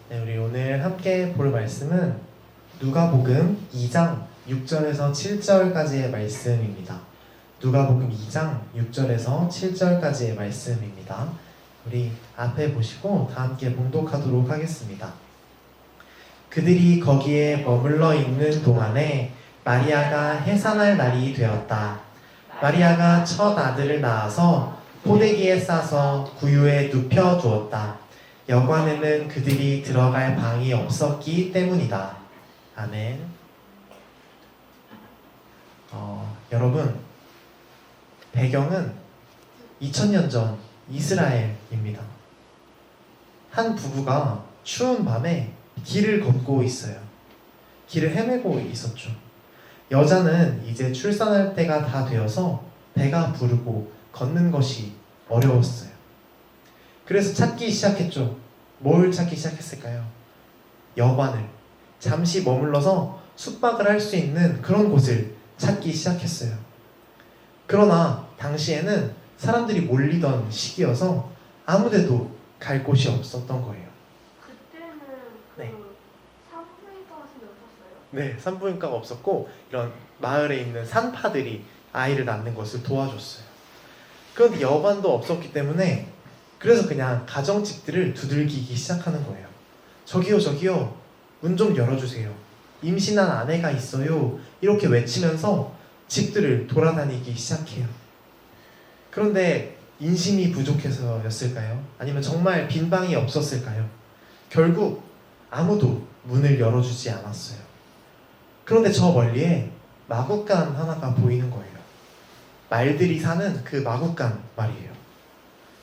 네, 우리 오늘 함께 볼 말씀은 누가복음 2장 6절에서 7절까지의 말씀입니다. 누가복음 2장 6절에서 7절까지의 말씀입니다. 우리 앞에 보시고 다 함께 봉독하도록 하겠습니다. 그들이 거기에 머물러 있는 동안에 마리아가 해산할 날이 되었다. 마리아가 첫 아들을 낳아서 포대기에 싸서 구유에 눕혀 두었다. 여관에는 그들이 들어갈 방이 없었기 때문이다. 아멘. 여러분, 배경은 2000년 전 이스라엘입니다. 한 부부가 추운 밤에 길을 걷고 있어요. 길을 헤매고 있었죠. 여자는 이제 출산할 때가 다 되어서 배가 부르고 걷는 것이 어려웠어요. 그래서 찾기 시작했죠. 뭘 찾기 시작했을까요? 여관을, 잠시 머물러서 숙박을 할 수 있는 그런 곳을 찾기 시작했어요. 그러나 당시에는 사람들이 몰리던 시기여서 아무데도 갈 곳이 없었던 거예요. 그때는 네. 산부인과 같은 데 없었어요? 네, 산부인과가 없었고 이런 마을에 있는 산파들이 아이를 낳는 것을 도와줬어요. 그런데 여관도 없었기 때문에 그래서 그냥 가정집들을 두들기기 시작하는 거예요. 저기요, 문 좀 열어주세요. 임신한 아내가 있어요. 이렇게 외치면서 집들을 돌아다니기 시작해요. 그런데 인심이 부족해서였을까요? 아니면 정말 빈 방이 없었을까요? 결국 아무도 문을 열어주지 않았어요. 그런데 저 멀리에 마구간 하나가 보이는 거예요. 말들이 사는 그 마구간 말이에요.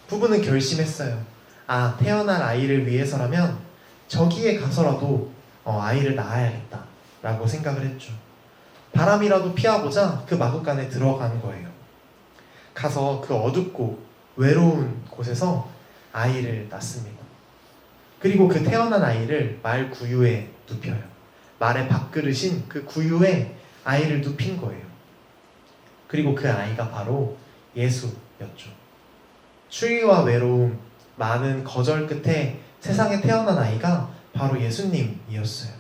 부부는 결심했어요. 태어날 아이를 위해서라면 저기에 가서라도 아이를 낳아야겠다 라고 생각을 했죠. 바람이라도 피하고자 그 마구간에 들어간 거예요. 가서 그 어둡고 외로운 곳에서 아이를 낳습니다. 그리고 그 태어난 아이를 말 구유에 눕혀요. 말의 밥그릇인 그 구유에 아이를 눕힌 거예요. 그리고 그 아이가 바로 예수였죠. 추위와 외로움, 많은 거절 끝에 세상에 태어난 아이가 바로 예수님이었어요.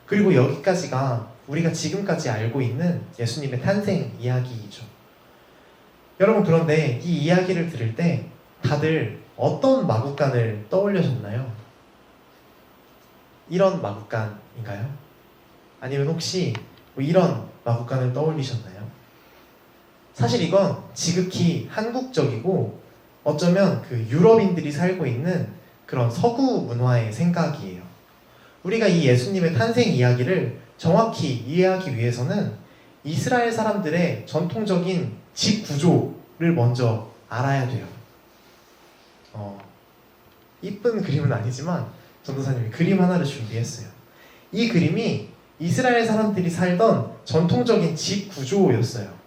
그리고 여기까지가 우리가 지금까지 알고 있는 예수님의 탄생 이야기이죠. 여러분, 그런데 이 이야기를 들을 때 다들 어떤 마구간을 떠올리셨나요? 이런 마구간인가요? 아니면 혹시 뭐 이런 마구간을 떠올리셨나요? 사실 이건 지극히 한국적이고 어쩌면 그 유럽인들이 살고 있는 그런 서구 문화의 생각이에요. 우리가 이 예수님의 탄생 이야기를 정확히 이해하기 위해서는 이스라엘 사람들의 전통적인 집 구조를 먼저 알아야 돼요. 이쁜 그림은 아니지만 전도사님이 그림 하나를 준비했어요. 이 그림이 이스라엘 사람들이 살던 전통적인 집 구조였어요.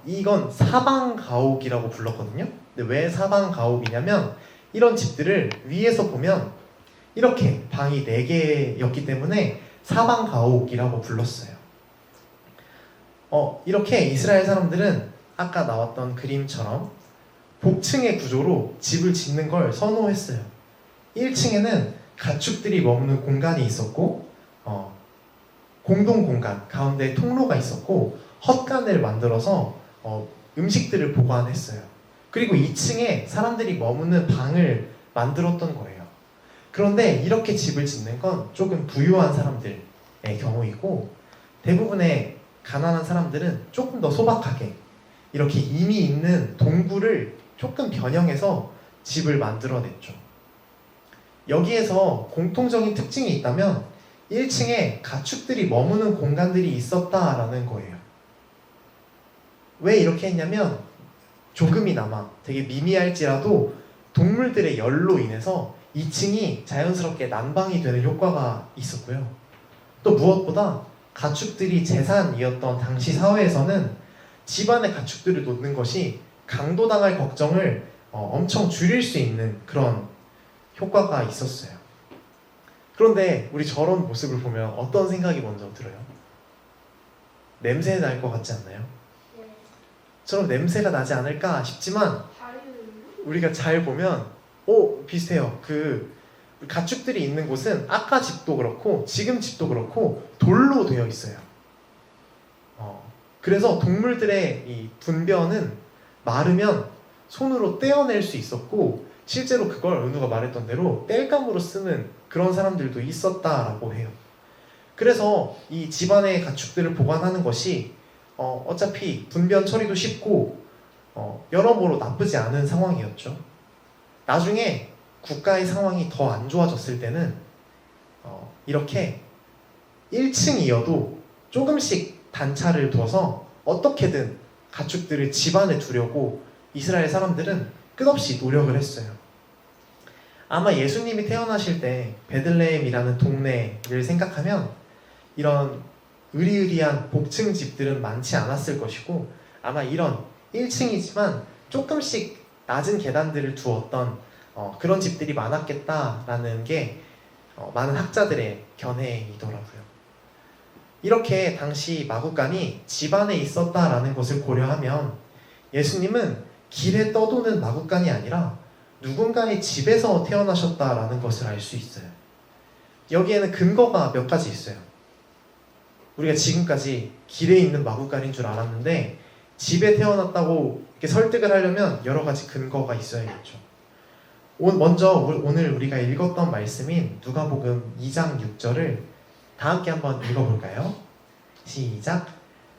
이건 사방가옥이라고 불렀거든요. 근데 왜 사방가옥이냐면 이런 집들을 위에서 보면 이렇게 방이 4개였기 때문에 사방가옥이라고 불렀어요. 이렇게 이스라엘 사람들은 아까 나왔던 그림처럼 복층의 구조로 집을 짓는 걸 선호했어요. 1층에는 가축들이 머무는 공간이 있었고 공동 공간, 가운데 통로가 있었고 헛간을 만들어서 음식들을 보관했어요. 그리고 2층에 사람들이 머무는 방을 만들었던 거예요. 그런데 이렇게 집을 짓는 건 조금 부유한 사람들의 경우이고 대부분의 가난한 사람들은 조금 더 소박하게 이렇게 이미 있는 동굴을 조금 변형해서 집을 만들어냈죠. 여기에서 공통적인 특징이 있다면 1층에 가축들이 머무는 공간들이 있었다라는 거예요. 왜 이렇게 했냐면 조금이나마 되게 미미할지라도 동물들의 열로 인해서 2층이 자연스럽게 난방이 되는 효과가 있었고요. 또 무엇보다 가축들이 재산이었던 당시 사회에서는 집안에 가축들을 놓는 것이 강도당할 걱정을 엄청 줄일 수 있는 그런 효과가 있었어요. 그런데 우리 저런 모습을 보면 어떤 생각이 먼저 들어요? 냄새 날 것 같지 않나요? 저런 냄새가 나지 않을까 싶지만 우리가 잘 보면 비슷해요. 그 가축들이 있는 곳은 아까 집도 그렇고 지금 집도 그렇고 돌로 되어 있어요. 그래서 동물들의 이 분변은 마르면 손으로 떼어낼 수 있었고 실제로 그걸 은우가 말했던 대로 땔감으로 쓰는 그런 사람들도 있었다라고 해요. 그래서 이 집안의 가축들을 보관하는 것이 어차피 분변 처리도 쉽고 여러모로 나쁘지 않은 상황이었죠. 나중에 국가의 상황이 더 안 좋아졌을 때는 이렇게 1층이어도 조금씩 단차를 둬서 어떻게든 가축들을 집안에 두려고 이스라엘 사람들은 끝없이 노력을 했어요. 아마 예수님이 태어나실 때 베들레헴이라는 동네를 생각하면 이런 으리으리한 복층 집들은 많지 않았을 것이고 아마 이런 1층이지만 조금씩 낮은 계단들을 두었던 그런 집들이 많았겠다라는 게 많은 학자들의 견해이더라고요. 이렇게 당시 마구간이 집안에 있었다라는 것을 고려하면 예수님은 길에 떠도는 마구간이 아니라 누군가의 집에서 태어나셨다라는 것을 알 수 있어요. 여기에는 근거가 몇 가지 있어요. 우리가 지금까지 길에 있는 마구간인 줄 알았는데 집에 태어났다고 이렇게 설득을 하려면 여러 가지 근거가 있어야겠죠. 먼저 오늘 우리가 읽었던 말씀인 누가복음 2장 6절을 다 함께 한번 읽어볼까요? 시작!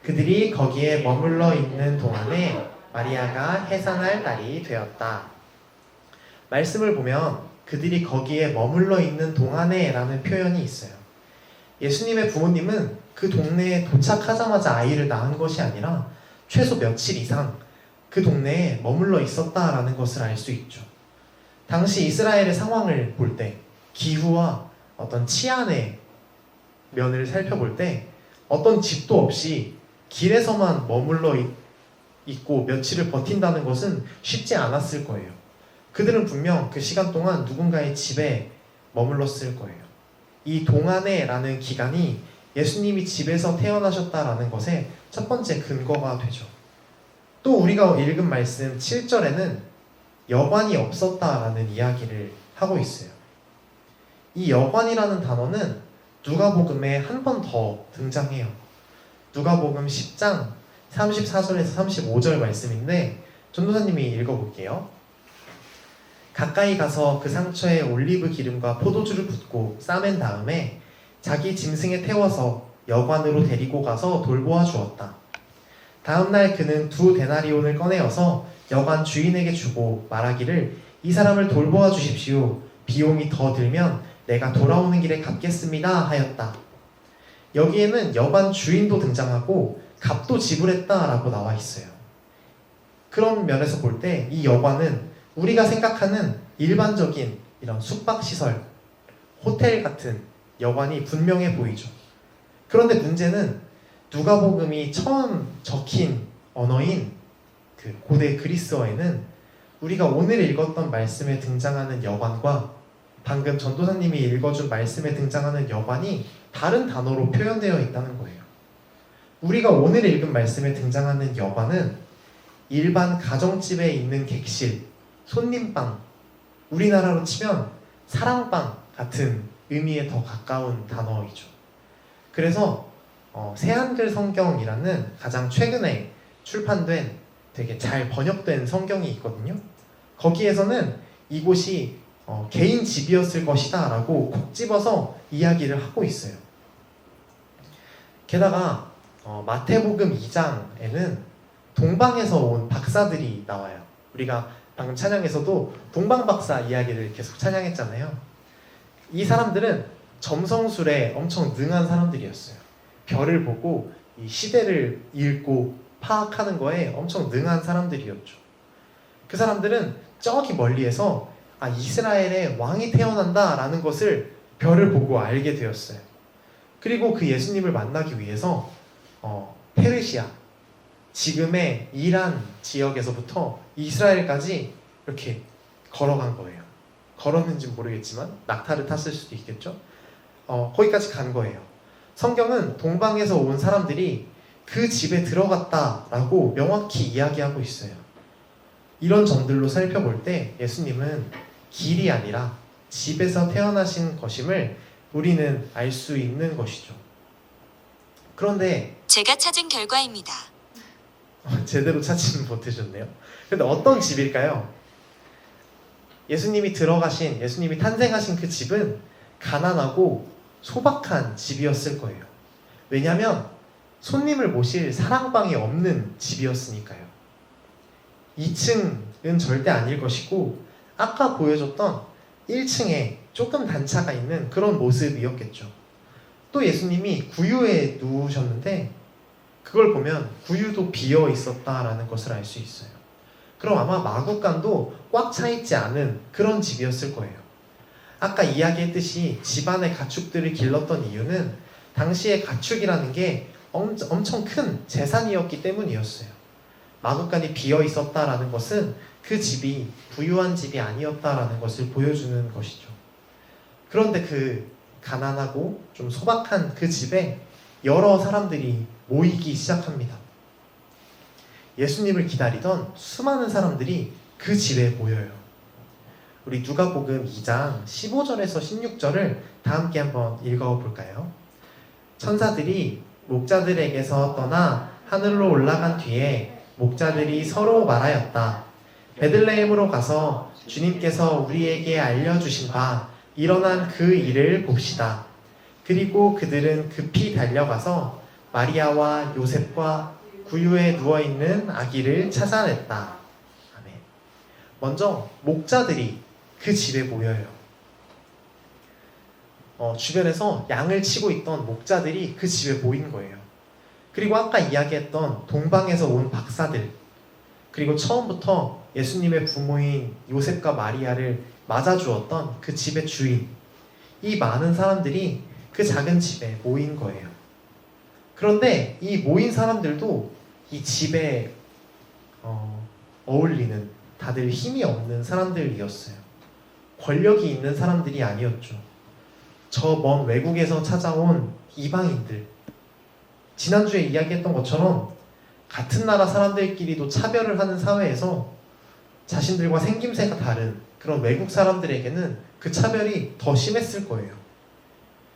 그들이 거기에 머물러 있는 동안에 마리아가 해산할 날이 되었다. 말씀을 보면 그들이 거기에 머물러 있는 동안에 라는 표현이 있어요. 예수님의 부모님은 그 동네에 도착하자마자 아이를 낳은 것이 아니라 최소 며칠 이상 그 동네에 머물러 있었다라는 것을 알 수 있죠. 당시 이스라엘의 상황을 볼 때 기후와 어떤 치안의 면을 살펴볼 때 어떤 집도 없이 길에서만 머물러 있고 며칠을 버틴다는 것은 쉽지 않았을 거예요. 그들은 분명 그 시간 동안 누군가의 집에 머물렀을 거예요. 이 동안에라는 기간이 예수님이 집에서 태어나셨다라는 것의 첫 번째 근거가 되죠. 또 우리가 읽은 말씀 7절에는 여관이 없었다라는 이야기를 하고 있어요. 이 여관이라는 단어는 누가복음에 한 번 더 등장해요. 누가복음 10장 34절에서 35절 말씀인데 전도사님이 읽어볼게요. 가까이 가서 그 상처에 올리브 기름과 포도주를 붓고 싸맨 다음에 자기 짐승에 태워서 여관으로 데리고 가서 돌보아 주었다. 다음날 그는 2데나리온을 꺼내어서 여관 주인에게 주고 말하기를 이 사람을 돌보아 주십시오. 비용이 더 들면 내가 돌아오는 길에 갚겠습니다 하였다. 여기에는 여관 주인도 등장하고 값도 지불했다라고 나와 있어요. 그런 면에서 볼 때 이 여관은 우리가 생각하는 일반적인 이런 숙박시설, 호텔 같은 여관이 분명해 보이죠. 그런데 문제는 누가복음이 처음 적힌 언어인 그 고대 그리스어에는 우리가 오늘 읽었던 말씀에 등장하는 여관과 방금 전도사님이 읽어준 말씀에 등장하는 여관이 다른 단어로 표현되어 있다는 거예요. 우리가 오늘 읽은 말씀에 등장하는 여관은 일반 가정집에 있는 객실, 손님방, 우리나라로 치면 사랑방 같은 의미에 더 가까운 단어이죠. 그래서 새한글 성경이라는 가장 최근에 출판된 되게 잘 번역된 성경이 있거든요. 거기에서는 이곳이 개인 집이었을 것이다 라고 콕 집어서 이야기를 하고 있어요. 게다가 마태복음 2장에는 동방에서 온 박사들이 나와요. 우리가 방금 찬양에서도 동방박사 이야기를 계속 찬양했잖아요. 이 사람들은 점성술에 엄청 능한 사람들이었어요. 별을 보고 이 시대를 읽고 파악하는 거에 엄청 능한 사람들이었죠. 그 사람들은 저기 멀리에서 이스라엘에 왕이 태어난다라는 것을 별을 보고 알게 되었어요. 그리고 그 예수님을 만나기 위해서 페르시아, 지금의 이란 지역에서부터 이스라엘까지 이렇게 걸어간 거예요. 걸었는지 모르겠지만 낙타를 탔을 수도 있겠죠. 거기까지 간 거예요. 성경은 동방에서 온 사람들이 그 집에 들어갔다라고 명확히 이야기하고 있어요. 이런 점들로 살펴볼 때 예수님은 길이 아니라 집에서 태어나신 것임을 우리는 알 수 있는 것이죠. 그런데 제가 찾은 결과입니다. 제대로 찾지는 못하셨네요. 근데 어떤 집일까요? 예수님이 탄생하신 그 집은 가난하고 소박한 집이었을 거예요. 왜냐하면 손님을 모실 사랑방이 없는 집이었으니까요. 2층은 절대 아닐 것이고 아까 보여줬던 1층에 조금 단차가 있는 그런 모습이었겠죠. 또 예수님이 구유에 누우셨는데 그걸 보면 구유도 비어 있었다라는 것을 알 수 있어요. 그럼 아마 마구간도 꽉 차 있지 않은 그런 집이었을 거예요. 아까 이야기했듯이 집안의 가축들을 길렀던 이유는 당시의 가축이라는 게 엄청 큰 재산이었기 때문이었어요. 마구간이 비어 있었다라는 것은 그 집이 부유한 집이 아니었다라는 것을 보여주는 것이죠. 그런데 그 가난하고 좀 소박한 그 집에 여러 사람들이 모이기 시작합니다. 예수님을 기다리던 수많은 사람들이 그 집에 모여요. 우리 누가복음 2장 15절에서 16절을 다 함께 한번 읽어볼까요? 천사들이 목자들에게서 떠나 하늘로 올라간 뒤에 목자들이 서로 말하였다. 베들레헴으로 가서 주님께서 우리에게 알려주신 바 일어난 그 일을 봅시다. 그리고 그들은 급히 달려가서 마리아와 요셉과 구유에 누워있는 아기를 찾아냈다. 아멘. 먼저 목자들이 그 집에 모여요. 주변에서 양을 치고 있던 목자들이 그 집에 모인 거예요. 그리고 아까 이야기했던 동방에서 온 박사들, 그리고 처음부터 예수님의 부모인 요셉과 마리아를 맞아주었던 그 집의 주인, 이 많은 사람들이 그 작은 집에 모인 거예요. 그런데 이 모인 사람들도 이 집에 어울리는 다들 힘이 없는 사람들이었어요. 권력이 있는 사람들이 아니었죠. 저 먼 외국에서 찾아온 이방인들, 지난주에 이야기했던 것처럼 같은 나라 사람들끼리도 차별을 하는 사회에서 자신들과 생김새가 다른 그런 외국 사람들에게는 그 차별이 더 심했을 거예요.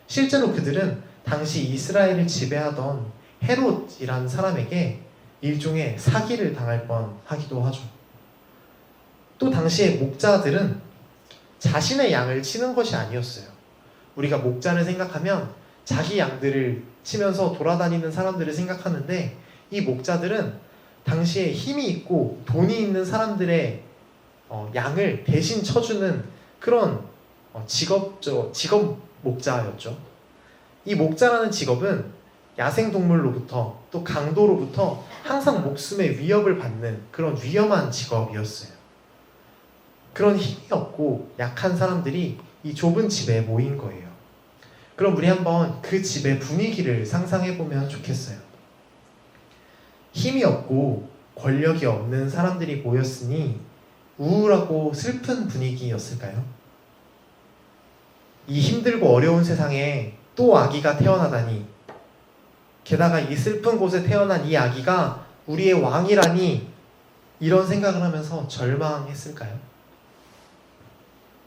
실제로 그들은 당시 이스라엘을 지배하던 헤롯이라는 사람에게 일종의 사기를 당할 뻔하기도 하죠. 또 당시의 목자들은 자신의 양을 치는 것이 아니었어요. 우리가 목자를 생각하면 자기 양들을 치면서 돌아다니는 사람들을 생각하는데, 이 목자들은 당시에 힘이 있고 돈이 있는 사람들의 양을 대신 쳐주는 그런 직업 목자였죠. 이 목자라는 직업은 야생동물로부터 또 강도로부터 항상 목숨의 위협을 받는 그런 위험한 직업이었어요. 그런 힘이 없고 약한 사람들이 이 좁은 집에 모인 거예요. 그럼 우리 한번 그 집의 분위기를 상상해보면 좋겠어요. 힘이 없고 권력이 없는 사람들이 모였으니 우울하고 슬픈 분위기였을까요? 이 힘들고 어려운 세상에 또 아기가 태어나다니, 게다가 이 슬픈 곳에 태어난 이 아기가 우리의 왕이라니, 이런 생각을 하면서 절망했을까요?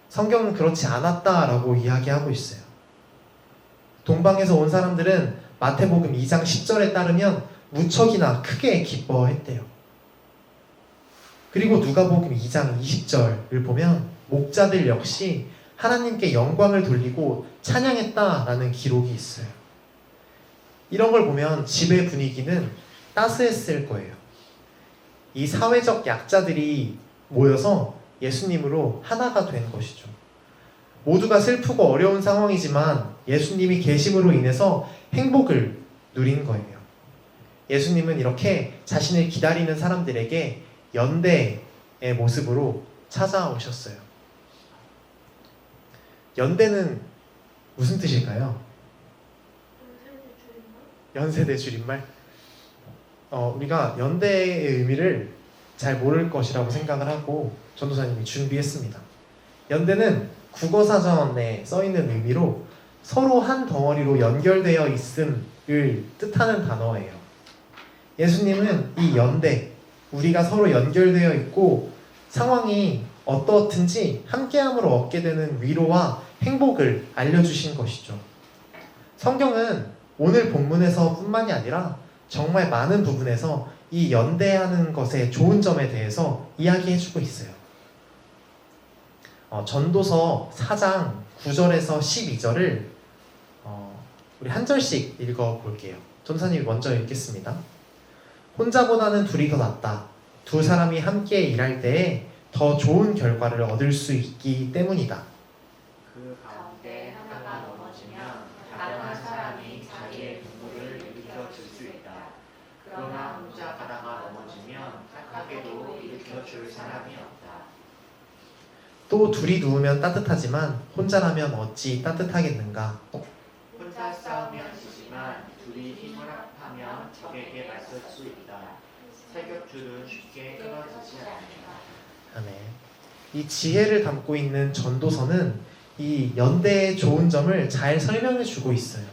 성경은 그렇지 않았다라고 이야기하고 있어요. 동방에서 온 사람들은 마태복음 2장 10절에 따르면 무척이나 크게 기뻐했대요. 그리고 누가복음 2장 20절을 보면 목자들 역시 하나님께 영광을 돌리고 찬양했다라는 기록이 있어요. 이런 걸 보면 집의 분위기는 따스했을 거예요. 이 사회적 약자들이 모여서 예수님으로 하나가 된 것이죠. 모두가 슬프고 어려운 상황이지만 예수님이 계심으로 인해서 행복을 누린 거예요. 예수님은 이렇게 자신을 기다리는 사람들에게 연대의 모습으로 찾아오셨어요. 연대는 무슨 뜻일까요? 연세대 줄임말? 우리가 연대의 의미를 잘 모를 것이라고 생각을 하고 전도사님이 준비했습니다. 연대는 국어사전에 써있는 의미로 서로 한 덩어리로 연결되어 있음을 뜻하는 단어예요. 예수님은 이 연대, 우리가 서로 연결되어 있고 상황이 어떻든지 함께함으로 얻게 되는 위로와 행복을 알려주신 것이죠. 성경은 오늘 본문에서 뿐만이 아니라 정말 많은 부분에서 이 연대하는 것의 좋은 점에 대해서 이야기해주고 있어요. 전도서 4장 9절에서 12절을 우리 한 절씩 읽어볼게요. 전사님이 먼저 읽겠습니다. 혼자보다는 둘이 더 낫다. 두 사람이 함께 일할 때에 더 좋은 결과를 얻을 수 있기 때문이다. 그 가운데 하나가 넘어지면 다른 한 사람이 자기의 분노를 일으켜 줄 수 있다. 그러나 혼자 가다가 넘어지면 착하게도 일으켜 줄 사람이 없다. 또 둘이 누우면 따뜻하지만 혼자라면 어찌 따뜻하겠는가. 혼자 싸우면 지지만 둘이 힘을 합하면 적에게 맞설 수 있다. 세 겹줄은 쉽게 끊어지지 않는다. 아멘. 이 지혜를 담고 있는 전도서는 이 연대의 좋은 점을 잘 설명해 주고 있어요.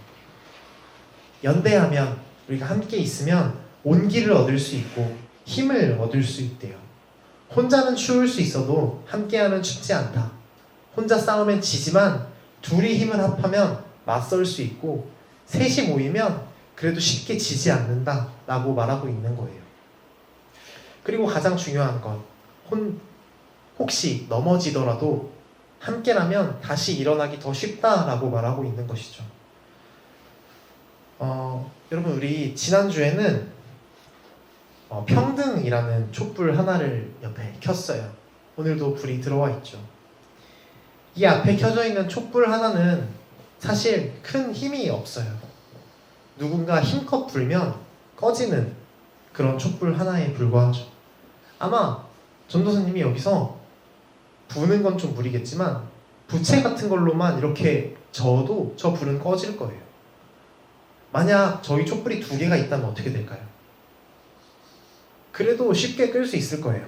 연대하면 우리가 함께 있으면 온기를 얻을 수 있고 힘을 얻을 수 있대요. 혼자는 추울 수 있어도 함께하면 춥지 않다. 혼자 싸우면 지지만 둘이 힘을 합하면 맞설 수 있고 셋이 모이면 그래도 쉽게 지지 않는다 라고 말하고 있는 거예요. 그리고 가장 중요한 건 혹시 넘어지더라도 함께라면 다시 일어나기 더 쉽다라고 말하고 있는 것이죠. 여러분 우리 지난주에는 평등이라는 촛불 하나를 옆에 켰어요. 오늘도 불이 들어와 있죠. 이 앞에 켜져 있는 촛불 하나는 사실 큰 힘이 없어요. 누군가 힘껏 불면 꺼지는 그런 촛불 하나에 불과하죠. 아마 전도사님이 여기서 부는 건 좀 무리겠지만 부채 같은 걸로만 이렇게 저어도 저 불은 꺼질 거예요. 만약 저희 촛불이 2개가 있다면 어떻게 될까요? 그래도 쉽게 끌 수 있을 거예요.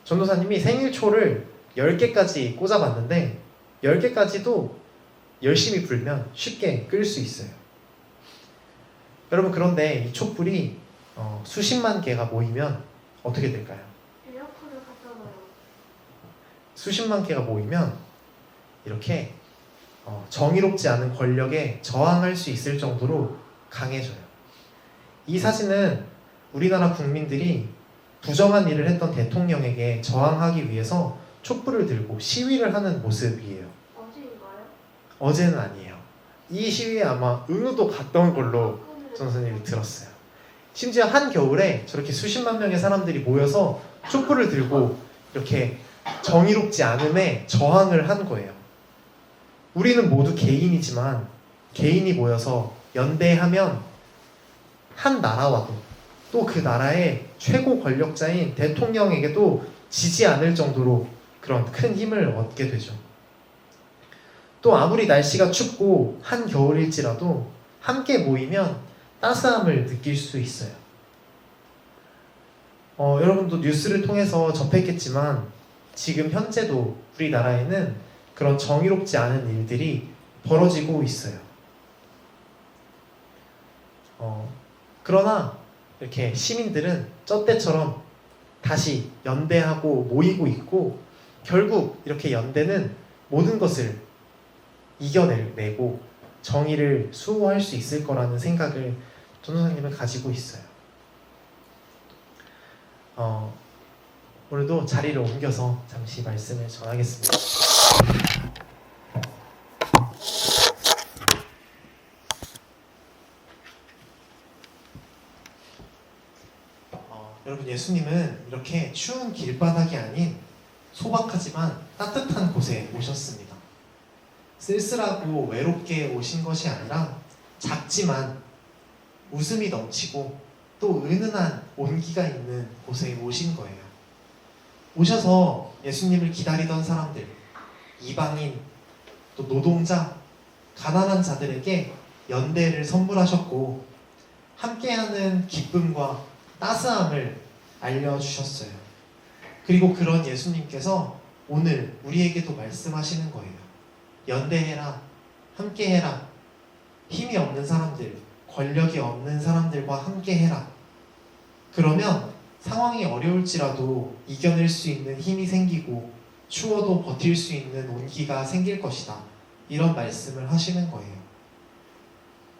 전도사님이 생일초를 10개까지 꽂아봤는데 10개까지도 열심히 불면 쉽게 끌 수 있어요. 여러분 그런데 이 촛불이 수십만 개가 모이면 어떻게 될까요? 에어컨을 갖다 놔요. 수십만 개가 모이면 이렇게 정의롭지 않은 권력에 저항할 수 있을 정도로 강해져요. 이 사진은 우리나라 국민들이 부정한 일을 했던 대통령에게 저항하기 위해서 촛불을 들고 시위를 하는 모습이에요. 어제인가요? 어제는 아니에요. 이 시위에 아마 은우도 갔던 걸로 전선생님이 들었어요. 심지어 한겨울에 저렇게 수십만 명의 사람들이 모여서 촛불을 들고 이렇게 정의롭지 않음에 저항을 한 거예요. 우리는 모두 개인이지만 개인이 모여서 연대하면 한 나라와도 또 그 나라의 최고 권력자인 대통령에게도 지지 않을 정도로 그런 큰 힘을 얻게 되죠. 또 아무리 날씨가 춥고 한겨울일지라도 함께 모이면 따스함을 느낄 수 있어요. 여러분도 뉴스를 통해서 접했겠지만 지금 현재도 우리나라에는 그런 정의롭지 않은 일들이 벌어지고 있어요. 그러나 이렇게 시민들은 저 때처럼 다시 연대하고 모이고 있고 결국 이렇게 연대는 모든 것을 이겨내고 정의를 수호할 수 있을 거라는 생각을 전도사님은 가지고 있어요. 오늘도 자리를 옮겨서 잠시 말씀을 전하겠습니다. 여러분 예수님은 이렇게 추운 길바닥이 아닌 소박하지만 따뜻한 곳에 오셨습니다. 쓸쓸하고 외롭게 오신 것이 아니라 작지만 웃음이 넘치고 또 은은한 온기가 있는 곳에 오신 거예요. 오셔서 예수님을 기다리던 사람들, 이방인, 또 노동자, 가난한 자들에게 연대를 선물하셨고 함께하는 기쁨과 따스함을 알려주셨어요. 그리고 그런 예수님께서 오늘 우리에게도 말씀하시는 거예요. 연대해라, 함께해라, 힘이 없는 사람들, 권력이 없는 사람들과 함께해라. 그러면 상황이 어려울지라도 이겨낼 수 있는 힘이 생기고 추워도 버틸 수 있는 온기가 생길 것이다. 이런 말씀을 하시는 거예요.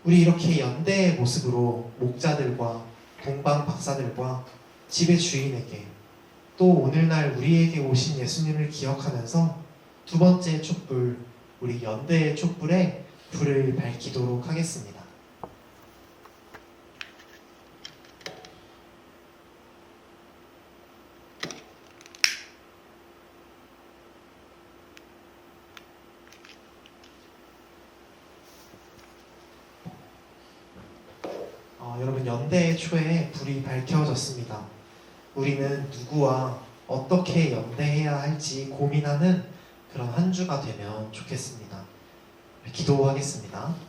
우리 이렇게 연대의 모습으로 목자들과 동방 박사들과 집의 주인에게 또 오늘날 우리에게 오신 예수님을 기억하면서 두 번째 촛불, 우리 연대의 촛불에 불을 밝히도록 하겠습니다. 여러분, 연대의 초에 불이 밝혀졌습니다. 우리는 누구와 어떻게 연대해야 할지 고민하는 그런 한 주가 되면 좋겠습니다. 기도하겠습니다.